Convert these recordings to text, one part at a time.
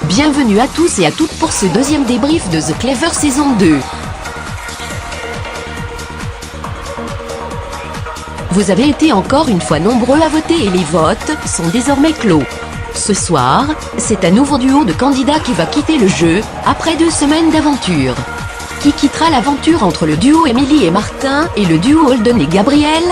Bienvenue à tous et à toutes pour ce deuxième débrief de The Clever saison 2. Vous avez été encore une fois nombreux à voter et les votes sont désormais clos. Ce soir, c'est un nouveau duo de candidats qui va quitter le jeu, après 2 semaines d'aventure. Qui quittera l'aventure entre le duo Emily et Martin et le duo Holden et Gabriel?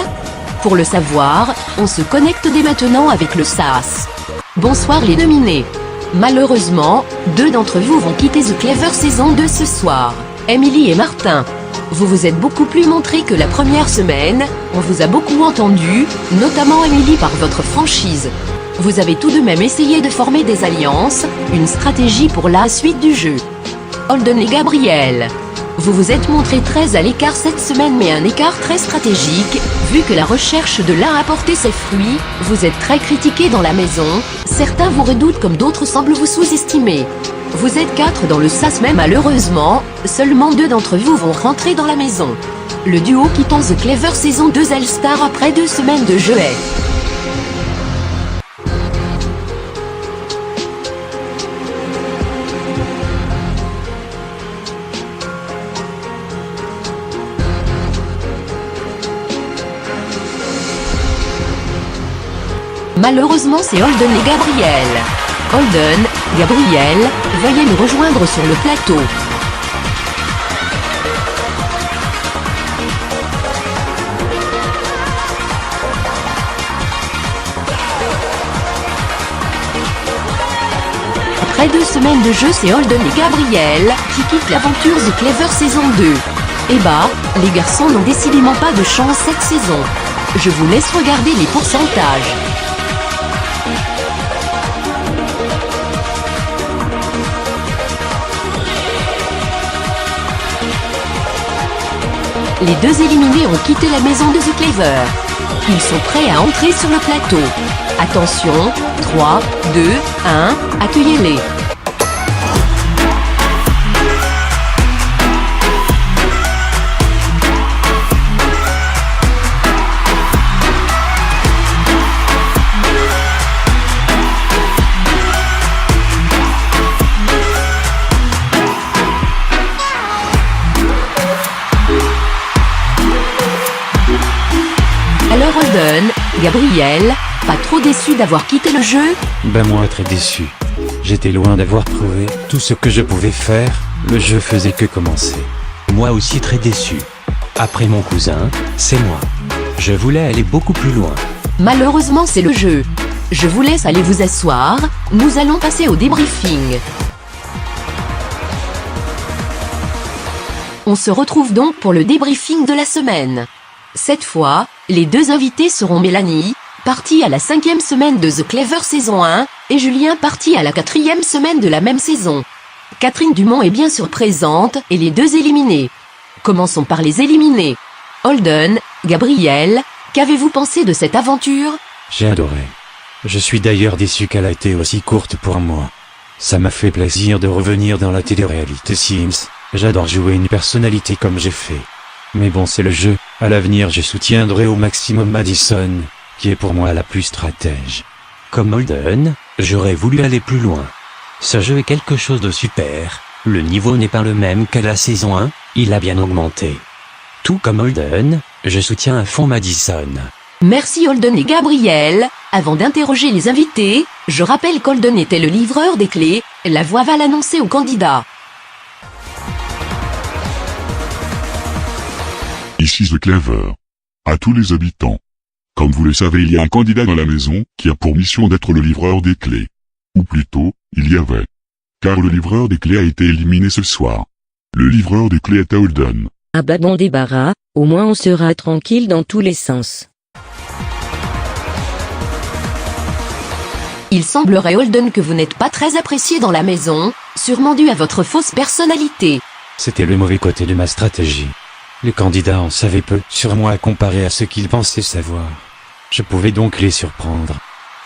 Pour le savoir, on se connecte dès maintenant avec le SAS. Bonsoir les nominés. Malheureusement, 2 d'entre vous vont quitter The Clever saison 2 ce soir, Emily et Martin. Vous vous êtes beaucoup plus montrés que la première semaine, on vous a beaucoup entendu, notamment Emily par votre franchise. Vous avez tout de même essayé de former des alliances, une stratégie pour la suite du jeu. Holden et Gabriel. Vous vous êtes montrés très à l'écart cette semaine, mais un écart très stratégique, vu que la recherche de l'un a porté ses fruits. Vous êtes très critiqués dans la maison, certains vous redoutent comme d'autres semblent vous sous-estimer. Vous êtes 4 dans le SAS, mais malheureusement, seulement 2 d'entre vous vont rentrer dans la maison. Le duo quittant The Clever saison 2 All-Star après 2 semaines de jeu est... Malheureusement, c'est Holden et Gabriel. Holden, Gabriel, veuillez nous rejoindre sur le plateau. Après 2 semaines de jeu, c'est Holden et Gabriel qui quittent l'aventure The Clever saison 2. Eh bah, les garçons n'ont décidément pas de chance cette saison. Je vous laisse regarder les pourcentages. Les 2 éliminés ont quitté la maison de The Clever. Ils sont prêts à entrer sur le plateau. Attention, 3, 2, 1, accueillez-les. Alors Holden, Gabriel, pas trop déçu d'avoir quitté le jeu? Ben moi très déçu. J'étais loin d'avoir prouvé tout ce que je pouvais faire, le jeu faisait que commencer. Moi aussi très déçu. Après mon cousin, c'est moi. Je voulais aller beaucoup plus loin. Malheureusement c'est le jeu. Je vous laisse aller vous asseoir, nous allons passer au débriefing. On se retrouve donc pour le débriefing de la semaine. Cette fois, les 2 invités seront Mélanie, partie à la 5e semaine de The Clever saison 1, et Julien, parti à la 4e semaine de la même saison. Catherine Dumont est bien sûr présente, et les 2 éliminés. Commençons par les éliminés. Holden, Gabriel, qu'avez-vous pensé de cette aventure? J'ai adoré. Je suis d'ailleurs déçu qu'elle a été aussi courte pour moi. Ça m'a fait plaisir de revenir dans la télé-réalité Sims. J'adore jouer une personnalité comme j'ai fait. Mais bon, c'est le jeu. À l'avenir, je soutiendrai au maximum Madison, qui est pour moi la plus stratège. Comme Holden, j'aurais voulu aller plus loin. Ce jeu est quelque chose de super. Le niveau n'est pas le même qu'à la saison 1, il a bien augmenté. Tout comme Holden, je soutiens à fond Madison. Merci Holden et Gabriel. Avant d'interroger les invités, je rappelle qu'Holden était le livreur des clés. La voix va l'annoncer aux candidats. Ici The Clever. À tous les habitants. Comme vous le savez, il y a un candidat dans la maison qui a pour mission d'être le livreur des clés. Ou plutôt, il y avait. Car le livreur des clés a été éliminé ce soir. Le livreur des clés est Holden. Ah bah bon débarras, au moins on sera tranquille dans tous les sens. Il semblerait Holden que vous n'êtes pas très apprécié dans la maison, sûrement dû à votre fausse personnalité. C'était le mauvais côté de ma stratégie. Les candidats en savaient peu sur moi comparé à ce qu'ils pensaient savoir. Je pouvais donc les surprendre.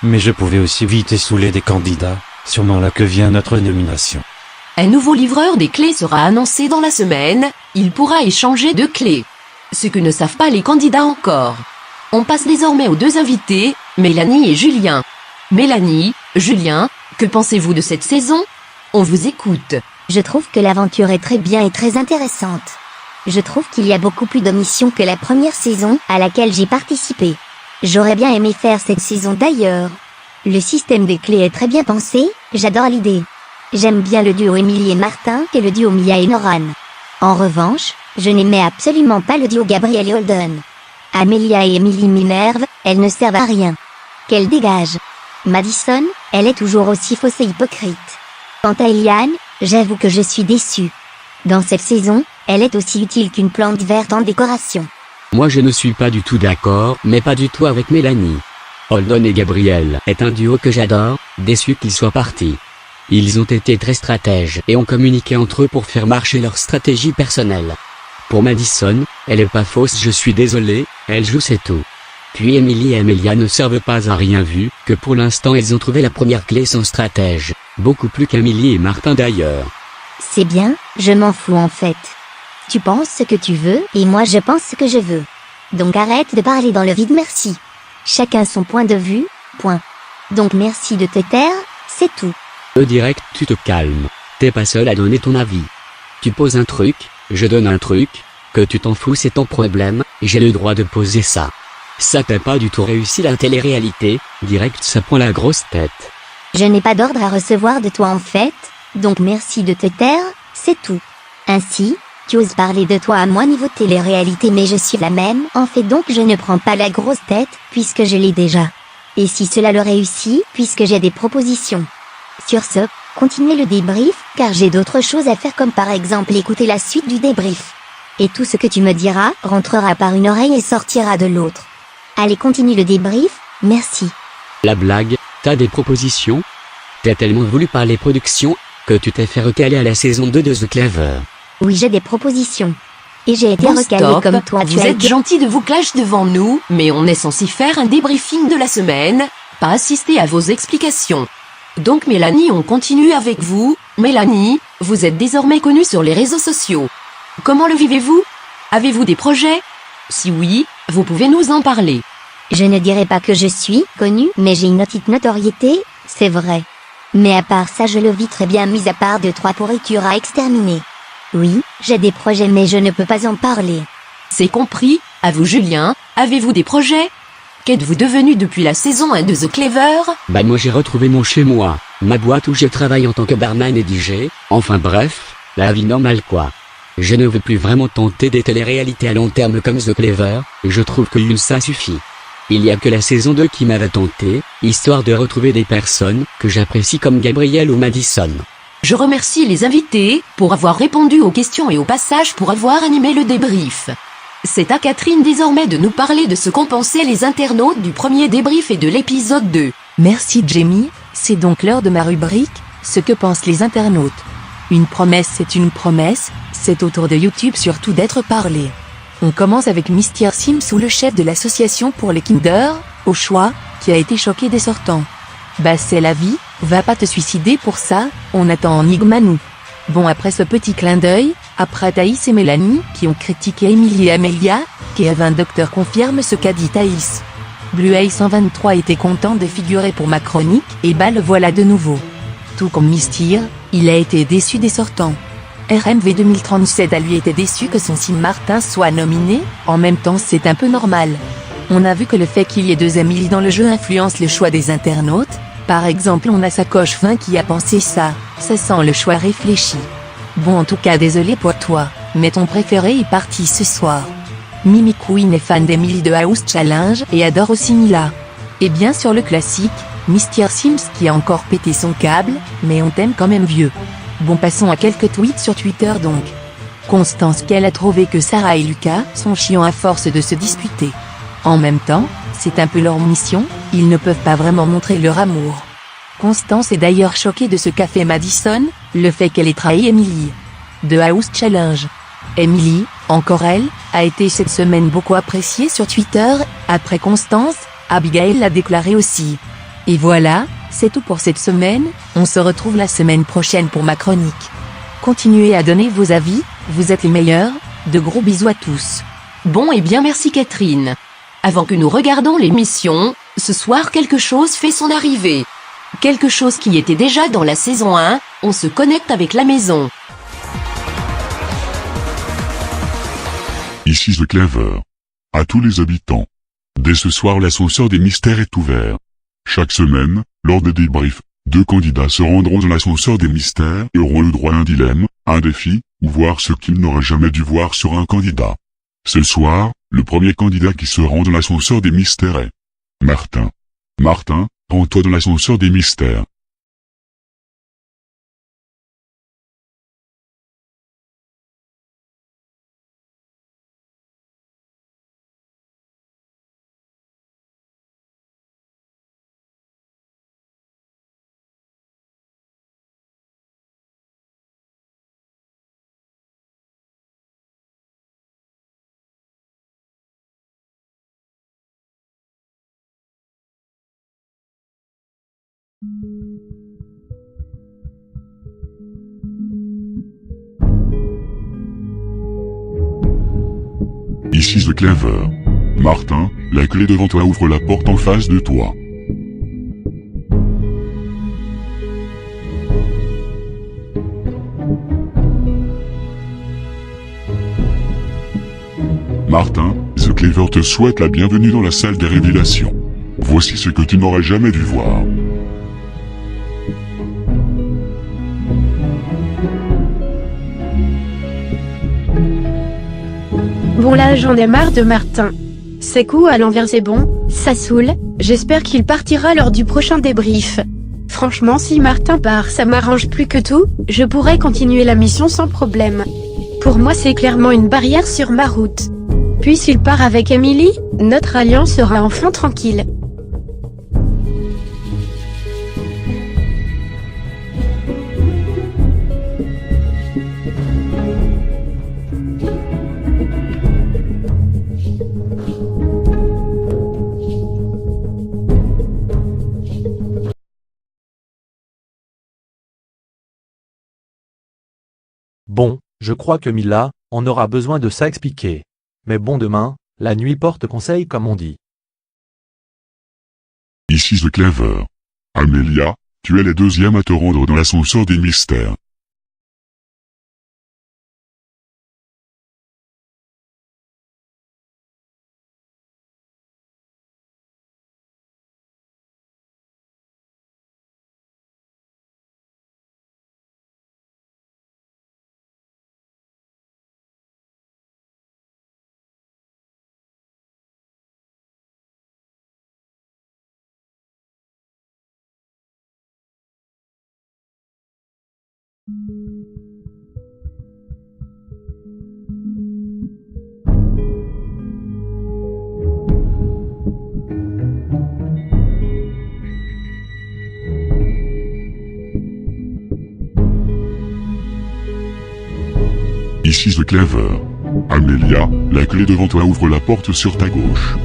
Mais je pouvais aussi vite essouler des candidats, sûrement là que vient notre nomination. Un nouveau livreur des clés sera annoncé dans la semaine, il pourra échanger de clés. Ce que ne savent pas les candidats encore. On passe désormais aux deux invités, Mélanie et Julien. Mélanie, Julien, que pensez-vous de cette saison? On vous écoute. Je trouve que l'aventure est très bien et très intéressante. Je trouve qu'il y a beaucoup plus de missions que la première saison à laquelle j'ai participé. J'aurais bien aimé faire cette saison d'ailleurs. Le système des clés est très bien pensé, j'adore l'idée. J'aime bien le duo Émilie et Martin et le duo Mia et Noran. En revanche, je n'aimais absolument pas le duo Gabriel et Holden. Amelia et Émilie m'énervent, elles ne servent à rien. Qu'elles dégagent. Madison, elle est toujours aussi fausse et hypocrite. Quant à Eliane, j'avoue que je suis déçue. Dans cette saison, elle est aussi utile qu'une plante verte en décoration. Moi je ne suis pas du tout d'accord, mais pas du tout avec Mélanie. Holden et Gabriel est un duo que j'adore, déçu qu'ils soient partis. Ils ont été très stratèges et ont communiqué entre eux pour faire marcher leur stratégie personnelle. Pour Madison, elle est pas fausse, je suis désolé, elle joue c'est tout. Puis Émilie et Amelia ne servent pas à rien vu que pour l'instant elles ont trouvé la première clé sans stratège, beaucoup plus qu'Amélie et Martin d'ailleurs. C'est bien, je m'en fous en fait. Tu penses ce que tu veux et moi je pense ce que je veux. Donc arrête de parler dans le vide, merci. Chacun son point de vue, point. Donc merci de te taire, c'est tout. Direct, tu te calmes. T'es pas seul à donner ton avis. Tu poses un truc, je donne un truc, que tu t'en fous c'est ton problème, j'ai le droit de poser ça. Ça t'as pas du tout réussi la télé-réalité, direct ça prend la grosse tête. Je n'ai pas d'ordre à recevoir de toi en fait, donc merci de te taire, c'est tout. Ainsi, tu oses parler de toi à moi niveau télé-réalité mais je suis la même, en fait donc je ne prends pas la grosse tête, puisque je l'ai déjà. Et si cela le réussit, puisque j'ai des propositions. Sur ce, continuez le débrief, car j'ai d'autres choses à faire comme par exemple écouter la suite du débrief. Et tout ce que tu me diras rentrera par une oreille et sortira de l'autre. Allez, continue le débrief, merci. La blague, t'as des propositions? T'as tellement voulu parler production, que tu t'es fait recaler à la saison 2 de The Clever. Oui, j'ai des propositions. Et j'ai été Bon, recalée stop. comme toi. Vous êtes gentil de vous clash devant nous, mais on est censé faire un débriefing de la semaine, pas assister à vos explications. Donc Mélanie, on continue avec vous. Mélanie, vous êtes désormais connue sur les réseaux sociaux. Comment le vivez-vous? Avez-vous des projets? Si oui, vous pouvez nous en parler. Je ne dirais pas que je suis connue, mais j'ai une petite notoriété, c'est vrai. Mais à part ça je le vis très bien mis à part 2-3 pourritures à exterminer. Oui, j'ai des projets mais je ne peux pas en parler. C'est compris. À vous Julien, avez-vous des projets? Qu'êtes-vous devenu depuis la saison 1 de The Clever? Bah moi j'ai retrouvé mon chez-moi, ma boîte où je travaille en tant que barman et DJ, enfin bref, la vie normale quoi. Je ne veux plus vraiment tenter des téléréalités à long terme comme The Clever, je trouve que une ça suffit. Il y a que la saison 2 qui m'avait tenté, histoire de retrouver des personnes que j'apprécie comme Gabriel ou Madison. Je remercie les invités pour avoir répondu aux questions et au passage pour avoir animé le débrief. C'est à Catherine désormais de nous parler de ce qu'ont pensé les internautes du premier débrief et de l'épisode 2. Merci Jamie, c'est donc l'heure de ma rubrique, ce que pensent les internautes. Une promesse c'est une promesse, c'est autour de YouTube surtout d'être parlé. On commence avec Mr Sims ou le chef de l'association pour les Kinder, au choix, qui a été choqué des sortants. Bah c'est la vie, va pas te suicider pour ça, on attend Enigma nous. Bon après ce petit clin d'œil, après Thaïs et Mélanie qui ont critiqué Émilie et Amelia, Kevin Docteur confirme ce qu'a dit Thaïs. Bluey 123 était content de figurer pour ma chronique, et bah le voilà de nouveau. Tout comme Mystir, il a été déçu des sortants. RMV 2037 a lui été déçu que son sim Martin soit nominé, en même temps c'est un peu normal. On a vu que le fait qu'il y ait deux Amélie dans le jeu influence le choix des internautes. Par exemple on a Sacoche 20 qui a pensé ça sent le choix réfléchi. Bon en tout cas désolé pour toi, mais ton préféré est parti ce soir. Mimi Queen est fan d'Emily de House Challenge et adore aussi Mila. Et bien sûr le classique, Mr Sims qui a encore pété son câble, mais on t'aime quand même vieux. Bon passons à quelques tweets sur Twitter donc. Constance qu'elle a trouvé que Sarah et Lucas sont chiants à force de se disputer. En même temps, c'est un peu leur mission, ils ne peuvent pas vraiment montrer leur amour. Constance est d'ailleurs choquée de ce qu'a fait Madison, le fait qu'elle ait trahi Emily. De House Challenge. Emily, encore elle, a été cette semaine beaucoup appréciée sur Twitter, après Constance, Abigail l'a déclaré aussi. Et voilà, c'est tout pour cette semaine, on se retrouve la semaine prochaine pour ma chronique. Continuez à donner vos avis, vous êtes les meilleurs, de gros bisous à tous. Bon et bien merci Catherine. Avant que nous regardions l'émission, ce soir quelque chose fait son arrivée. Quelque chose qui était déjà dans la saison 1, on se connecte avec la maison. Ici The Clever. À tous les habitants. Dès ce soir l'ascenseur des mystères est ouvert. Chaque semaine, lors des débriefs, 2 candidats se rendront dans l'ascenseur des mystères et auront le droit à un dilemme, un défi, ou voir ce qu'ils n'auraient jamais dû voir sur un candidat. Ce soir, le premier candidat qui se rend dans l'ascenseur des mystères est Martin. Martin, rends-toi dans l'ascenseur des mystères. Ici The Clever. Martin, la clé devant toi ouvre la porte en face de toi. Martin, The Clever te souhaite la bienvenue dans la salle des révélations. Voici ce que tu n'aurais jamais dû voir. Bon là j'en ai marre de Martin. C'est coup à l'envers c'est bon, ça saoule, j'espère qu'il partira lors du prochain débrief. Franchement si Martin part ça m'arrange plus que tout, je pourrais continuer la mission sans problème. Pour moi c'est clairement une barrière sur ma route. Puis s'il part avec Emily, notre alliance sera enfin tranquille. Bon, je crois que Mila, on aura besoin de ça expliquer. Mais bon demain, la nuit porte conseil comme on dit. Ici The Clever. Amelia, tu es la deuxième à te rendre dans l'ascenseur des mystères. Ici The Clever. Amelia, la clé devant toi ouvre la porte sur ta gauche.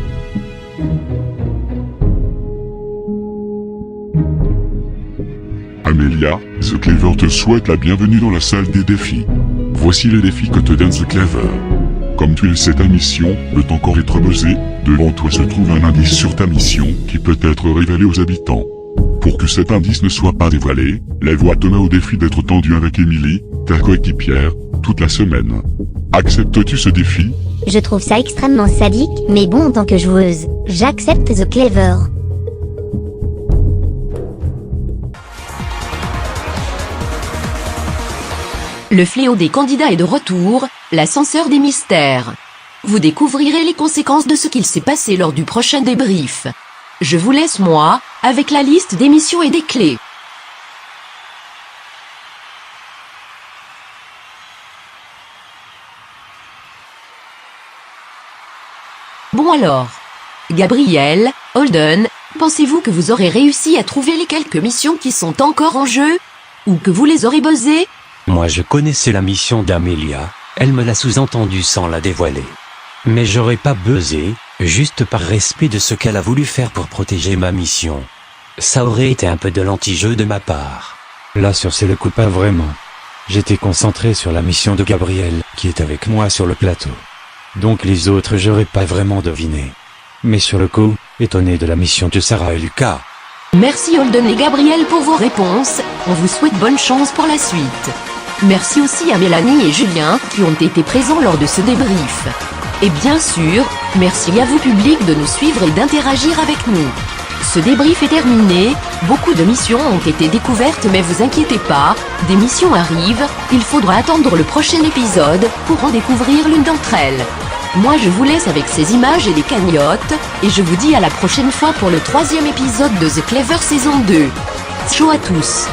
Amelia, The Clever te souhaite la bienvenue dans la salle des défis. Voici les défis que te donne The Clever. Comme tu le sais ta mission peut encore être buzzée, devant toi se trouve un indice sur ta mission qui peut être révélé aux habitants. Pour que cet indice ne soit pas dévoilé, la voix te met au défi d'être tendu avec Emily, ta coéquipière, toute la semaine. Acceptes-tu ce défi? Je trouve ça extrêmement sadique, mais bon en tant que joueuse, j'accepte The Clever. Le fléau des candidats est de retour, l'ascenseur des mystères. Vous découvrirez les conséquences de ce qu'il s'est passé lors du prochain débrief. Je vous laisse moi, avec la liste des missions et des clés. Bon alors. Gabriel, Holden, pensez-vous que vous aurez réussi à trouver les quelques missions qui sont encore en jeu? Ou que vous les aurez buzzées? Moi je connaissais la mission d'Amelia, elle me l'a sous-entendu sans la dévoiler. Mais j'aurais pas buzzé, juste par respect de ce qu'elle a voulu faire pour protéger ma mission. Ça aurait été un peu de l'anti-jeu de ma part. Là sur c'est le coup pas vraiment. J'étais concentré sur la mission de Gabriel, qui est avec moi sur le plateau. Donc les autres j'aurais pas vraiment deviné. Mais sur le coup, étonné de la mission de Sarah et Lucas. Merci Holden et Gabriel pour vos réponses, on vous souhaite bonne chance pour la suite. Merci aussi à Mélanie et Julien, qui ont été présents lors de ce débrief. Et bien sûr, merci à vous public de nous suivre et d'interagir avec nous. Ce débrief est terminé, beaucoup de missions ont été découvertes mais vous inquiétez pas, des missions arrivent, il faudra attendre le prochain épisode pour en découvrir l'une d'entre elles. Moi je vous laisse avec ces images et les cagnottes, et je vous dis à la prochaine fois pour le 3e épisode de The Clever saison 2. Ciao à tous.